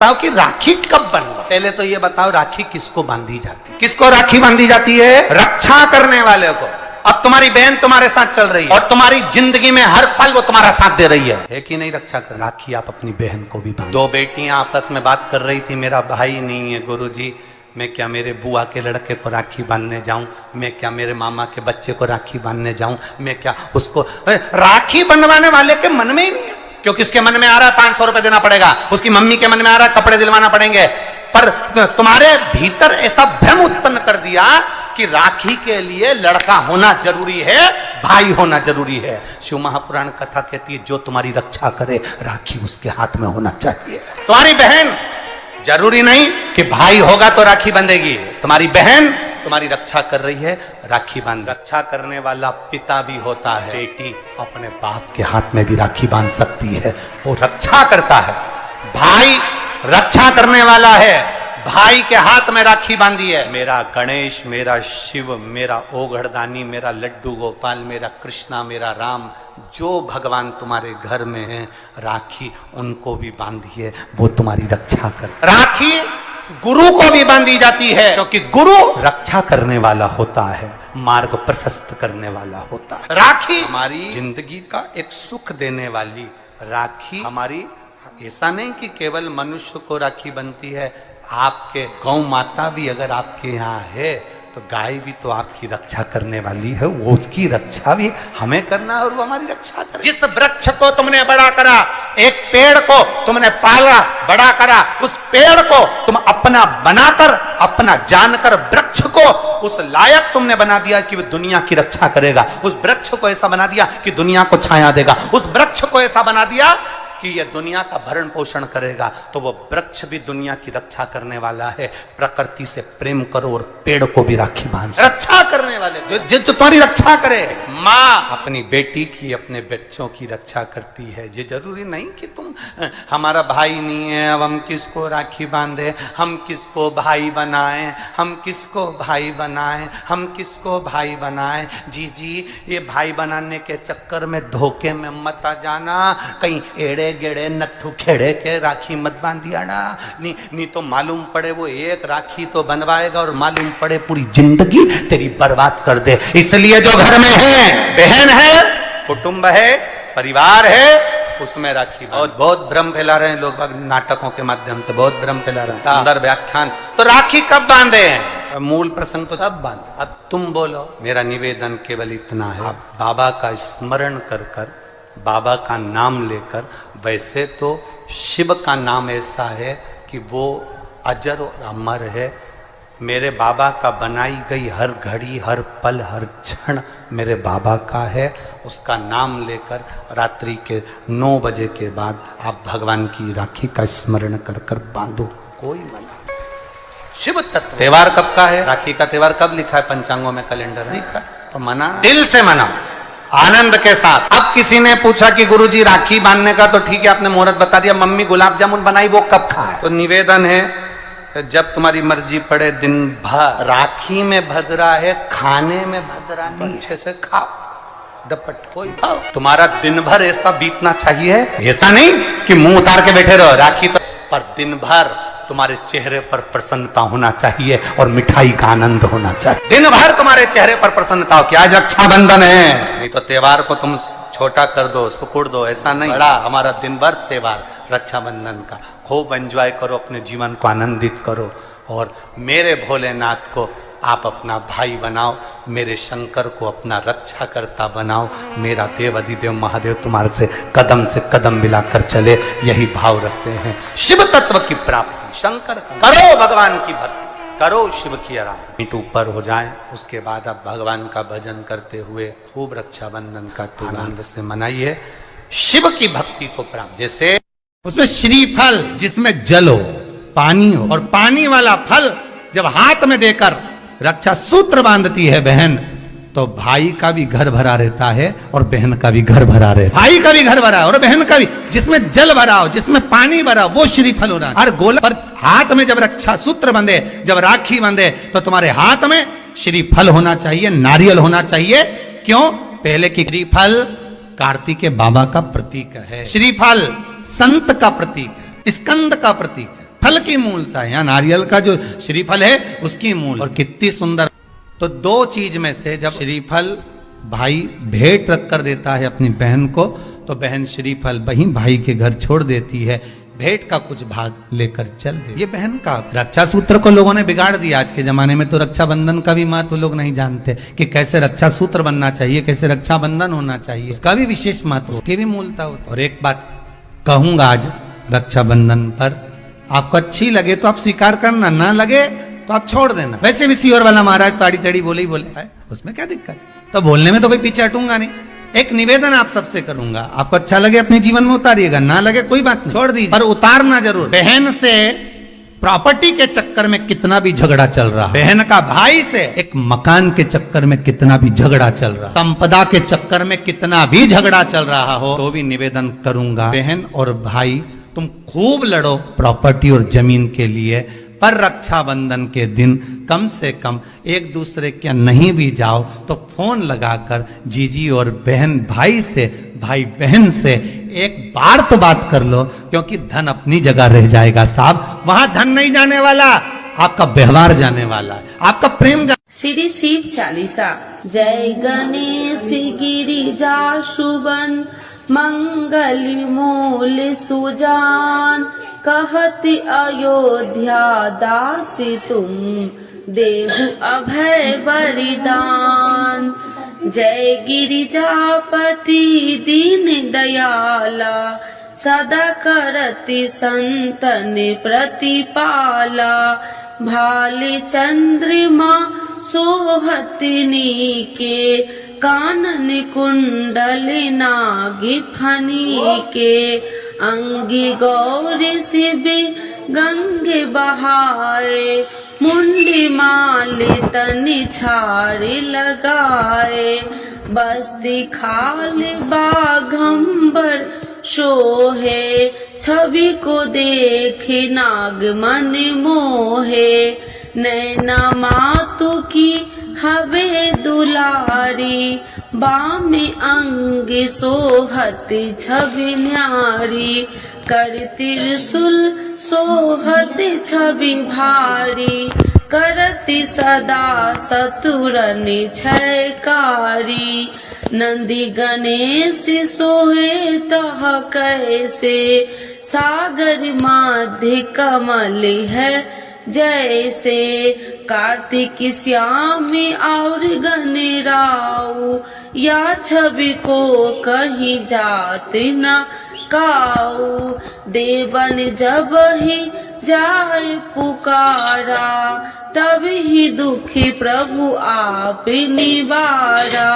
बताओ कि राखी कब बनवा। पहले तो ये बताओ राखी किसको बांधी जाती है? किसको राखी बांधी जाती है? रक्षा करने वाले को। अब तुम्हारी बहन तुम्हारे साथ चल रही है और तुम्हारी जिंदगी में हर पल वो तुम्हारा साथ दे रही है कि नहीं? रक्षा कर राखी आप अपनी बहन को भी बांधो। दो बेटियां आपस में बात कर रही थी, मेरा भाई नहीं है गुरुजी, मैं क्या मेरे बुआ के लड़के को राखी बांधने जाऊं? मैं क्या मेरे मामा के बच्चे को राखी बांधने जाऊं? मैं क्या उसको राखी बंधवाने वाले के मन में ही नहीं है, क्योंकि उसके मन में आ रहा है 500 रुपए देना पड़ेगा, उसकी मम्मी के मन में आ रहा है कपड़े दिलवाना पड़ेंगे। पर तुम्हारे भीतर ऐसा भ्रम उत्पन्न कर दिया कि राखी के लिए लड़का होना जरूरी है, भाई होना जरूरी है। शिव महापुराण कथा कहती है जो तुम्हारी रक्षा करे राखी उसके हाथ में होना चाहिए। तुम्हारी बहन जरूरी नहीं कि भाई होगा तो राखी बंधेगी, तुम्हारी बहन तुम्हारी रक्षा कर रही है, राखी बांध। रक्षा करने वाला पिता भी होता है, बेटी अपने बाप के हाथ में भी राखी बांध सकती है, वो रक्षा करता है। भाई रक्षा करने वाला है, भाई के हाथ में राखी बांधी है। मेरा गणेश, मेरा शिव, मेरा ओघड़दानी, मेरा लड्डू गोपाल, मेरा कृष्णा, मेरा राम, जो भगवान तुम्हारे घर में है राखी उनको भी बांधी है, वो तुम्हारी रक्षा कर। राखी गुरु को भी बांधी जाती है, क्योंकि गुरु रक्षा करने वाला होता है, मार्ग प्रशस्त करने वाला होता है। राखी हमारी जिंदगी का एक सुख देने वाली राखी हमारी, ऐसा नहीं कि केवल मनुष्य को राखी बनती है, आपके गौ माता भी अगर आपके यहाँ है तो गाय भी तो आपकी रक्षा करने वाली है, वो उसकी रक्षा भी हमें करना है और वो हमारी रक्षा करे। जिस वृक्ष को तुमने बड़ा करा, एक पेड़ को तुमने पाला बड़ा करा, उस पेड़ को तुम अपना बनाकर, अपना जानकर वृक्ष को उस लायक तुमने बना दिया कि वो दुनिया की रक्षा करेगा। उस वृक्ष को ऐसा बना दिया कि दुनिया को छाया देगा। उस वृक्ष को ऐसा बना दिया कि यह दुनिया का भरण पोषण करेगा, तो वो वृक्ष भी दुनिया की रक्षा करने वाला है। प्रकृति से प्रेम करो और पेड़ को भी राखी बांध। रक्षा करने वाले जो तुम्हारी रक्षा करे। माँ अपनी बेटी की, अपने बच्चों की रक्षा करती है। ये जरूरी नहीं कि तुम हमारा भाई नहीं है अब हम किसको राखी बांधे, हम किसको भाई बनाएं, हम किसको भाई बनाएं, हम किसको भाई बनाएं। जी ये भाई बनाने के चक्कर में धोखे में मत आ जाना, कहीं एड़े गेड़े नट्ठू खेड़े के राखी मत बांधिया ना, नहीं तो मालूम पड़े वो एक राखी तो बनवाएगा और मालूम पड़े पूरी जिंदगी तेरी बर्बाद कर दे। इसलिए जो घर में है, बहन है, कुटुंब है, परिवार है, उसमें राखी। बहुत भ्रम फैला रहे हैं लोग, नाटकों के माध्यम से बहुत भ्रम फैला रहे हैं, अंदर व्याख्यान। तो राखी कब बांधे हैं? मूल प्रसंग तो तब बांधे। अब तुम बोलो। मेरा निवेदन केवल इतना है, बाबा का स्मरण कर कर, बाबा का नाम लेकर, वैसे तो शिव का नाम ऐसा है कि वो अजर और अमर है। मेरे बाबा का बनाई गई हर घड़ी, हर पल, हर क्षण मेरे बाबा का है। उसका नाम लेकर रात्रि के 9 बजे के बाद आप भगवान की राखी का स्मरण कर कर बांधो, कोई मना। शिव तत्व। त्योहार कब का है? राखी का त्योहार कब लिखा है पंचांगों में, कैलेंडर लिखा? तो मना, दिल से मना, आनंद के साथ। अब किसी ने पूछा कि गुरुजी राखी बांधने का तो ठीक है आपने मुहूर्त बता दिया, मम्मी गुलाब जामुन बनाई वो कब खाए? तो निवेदन है जब तुम्हारी मर्जी पड़े, दिन भर। राखी में भद्रा है, खाने में भद्रा नहीं, अच्छे से खाओ, डपट कोई खाओ। तुम्हारा दिन भर ऐसा बीतना चाहिए, ऐसा नहीं कि मुंह उतार के बैठे रहो। राखी तो पर दिन भर तुम्हारे चेहरे पर प्रसन्नता होना चाहिए और मिठाई का आनंद होना चाहिए। दिन भर तुम्हारे चेहरे पर प्रसन्नता हो कि आज रक्षाबंधन है, नहीं तो त्योहार को तुम छोटा कर दो, सुकुड़ दो, ऐसा नहीं। बड़ा हमारा दिन भर त्योहार रक्षाबंधन का, खूब एंजॉय करो, अपने जीवन को आनंदित करो और मेरे भोलेनाथ को आप अपना भाई बनाओ, मेरे शंकर को अपना रक्षा करता बनाओ। मेरा देव अधिदेव महादेव तुम्हारे से कदम मिलाकर चले, यही भाव रखते हैं। शिव तत्व की प्राप्ति, शंकर करो, भगवान की भक्ति करो, शिव की आराधना। मीट ऊपर हो जाए, उसके बाद आप भगवान का भजन करते हुए खूब रक्षाबंधन का आनंद से मनाइए, शिव की भक्ति को प्राप्त। जैसे उसमें श्रीफल जिसमें जल हो, पानी हो, और पानी वाला फल जब हाथ में देकर रक्षा सूत्र बांधती है बहन, तो भाई का भी घर भरा रहता है और बहन का भी घर भरा रहता है। भाई का भी घर भरा और बहन का भी, जिसमें जल भरा हो, जिसमें पानी भरा हो, वो श्रीफल हो रहा है। और गोला पर हाथ में जब रक्षा सूत्र बंधे, जब राखी बंधे, तो तुम्हारे हाथ में श्रीफल होना चाहिए, नारियल होना चाहिए। क्यों? पहले की श्रीफल कार्तिकेय बाबा का प्रतीक है, श्रीफल संत का प्रतीक है, स्कंद का प्रतीक है। फल की मूलता है, यहाँ नारियल का जो श्रीफल है उसकी मूल। और कितनी सुंदर। तो दो चीज में से जब श्रीफल भाई भेंट रख कर देता है अपनी बहन को, तो बहन श्रीफल वहीं भाई के घर छोड़ देती है, भेंट का कुछ भाग लेकर चल दे। ये बहन का रक्षा सूत्र को लोगों ने बिगाड़ दिया। आज के जमाने में तो रक्षाबंधन का भी महत्व लोग नहीं जानते कि कैसे रक्षा सूत्र बनना चाहिए, कैसे रक्षाबंधन होना चाहिए, उसका भी विशेष महत्व, उसकी भी मूलता होती है। और एक बात कहूंगा आज रक्षाबंधन पर, आपको अच्छी लगे तो आप स्वीकार करना, ना लगे तो आप छोड़ देना। वैसे भी सीहोर वाला महाराज ताड़ी तड़ी बोले ही बोले, उसमें क्या दिक्कत, तो बोलने में तो कोई पीछे हटूंगा नहीं। एक निवेदन आप सबसे करूंगा, आपको अच्छा लगे अपने जीवन में उतारिएगा, ना लगे कोई बात नहीं, छोड़ दीजिए, पर उतारना जरूर। बहन से प्रॉपर्टी के चक्कर में कितना भी झगड़ा चल रहा, बहन का भाई से एक मकान के चक्कर में कितना भी झगड़ा चल रहा, संपदा के चक्कर में कितना भी झगड़ा चल रहा हो, तो भी निवेदन करूंगा, बहन और भाई तुम खूब लड़ो प्रॉपर्टी और जमीन के लिए, पर रक्षाबंधन के दिन कम से कम एक दूसरे के नहीं भी जाओ तो फोन लगाकर जीजी और बहन भाई से, भाई बहन से एक बार तो बात कर लो, क्योंकि धन अपनी जगह रह जाएगा साहब, वहां धन नहीं जाने वाला, आपका व्यवहार जाने वाला है, आपका प्रेम श्री शिव चालीसा। जय गणेश गिरिजा शुभन मंगल मूल सुजान, कहति अयोध्या दासी तुम देहु अभय बलिदान। जय गिरिजापति दीन दयाला, सदा करति संतन प्रतिपाला। भाले चंद्रमा सोहतिनी के, कानन कुंडल नागी फनी के। अंगी गौरी शिवी गंगे बहाए, मुंडी माली तनि छाड़ी लगाए। बस्ती खाल बाघंबर शोहे, छवि को देखे नाग मन मोहे। नैना मातु की हवे दुलारी, बामे अंग सोहत छवि न्यारी। कर त्रिशूल सोहत छवि भारी, करति सदा सतुरन छयकारी। नंदी गणेश सोहे तह कैसे, सागर मध्य कमल है जैसे। कार्तिक श्याम और गणराऊ, या छवि को कहीं जात न काऊ। देवन जब ही जाए पुकारा, तब ही दुखी प्रभु आप निवारा।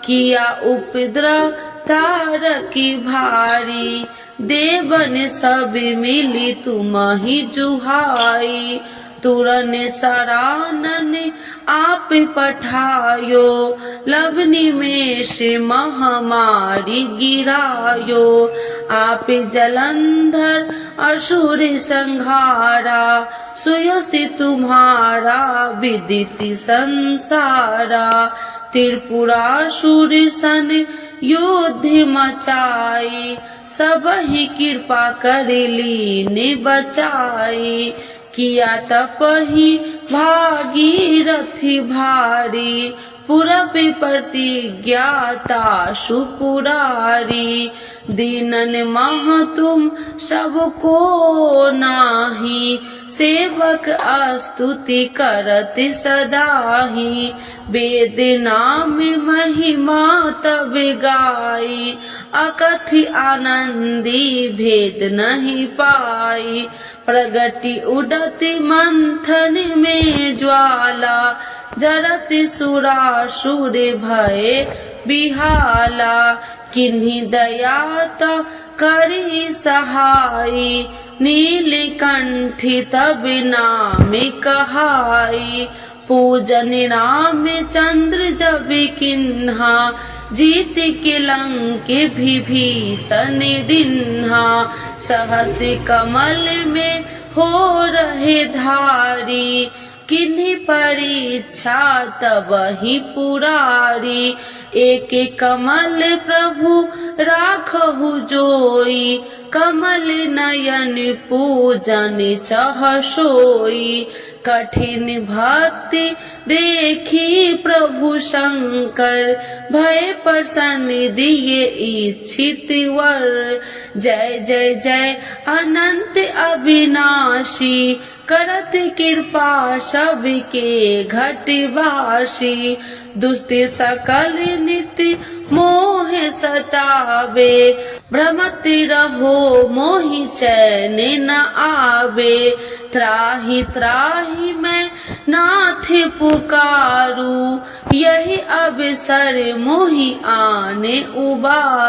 किया उपद्रव तारकी भारी, देवन सब मिली तुम ही जुहाई। तुरन सरानन आप पठायो, लवनी में से महामारी गिरायो। आप जलंधर असुर संहारा, सुयसि तुम्हारा विदित संसारा। त्रिपुरासुर सन युद्ध मचाई, सब ही कृपा कर लीन बचाई। किया तपहि भागीरथी भारी, पूरब प्रतिज्ञाता सुपुरारी। दीनन मह तुम सबको नाही, सेवक स्तुति करत सदाही। वेद नाम महिमा तब गाई, अकथि आनंदी भेद नहीं पाई। प्रगति उडति मंथन में ज्वाला, जरत सुरासुर भय बिहाला। किन्हीं दयात करी सहाई, नीलकंठी तब नाम कहाई। पूजन राम चंद्र जब किन्हा, जीत के लंक विभीषण दिन्हा। सहस कमल में हो रहे धारी, किन्हीं परीक्षा तब ही पुरारी। एक कमल प्रभु राखहु जोई, कमल नयन पूजन चाह सोई। कठिन भक्ति देखी प्रभु शंकर, भय प्रसन्न दिए इच्छित वर। जय जय जय अनंत अविनाशी, करत कृपा सबके घटवासी। दुष्ट सकल नित्य मोह सतावे, भ्रमत रहो मोहि चैन न आवे। त्राहि त्राहि मैं नाथ पुकारू, यही अवसर मोहि आने उबार।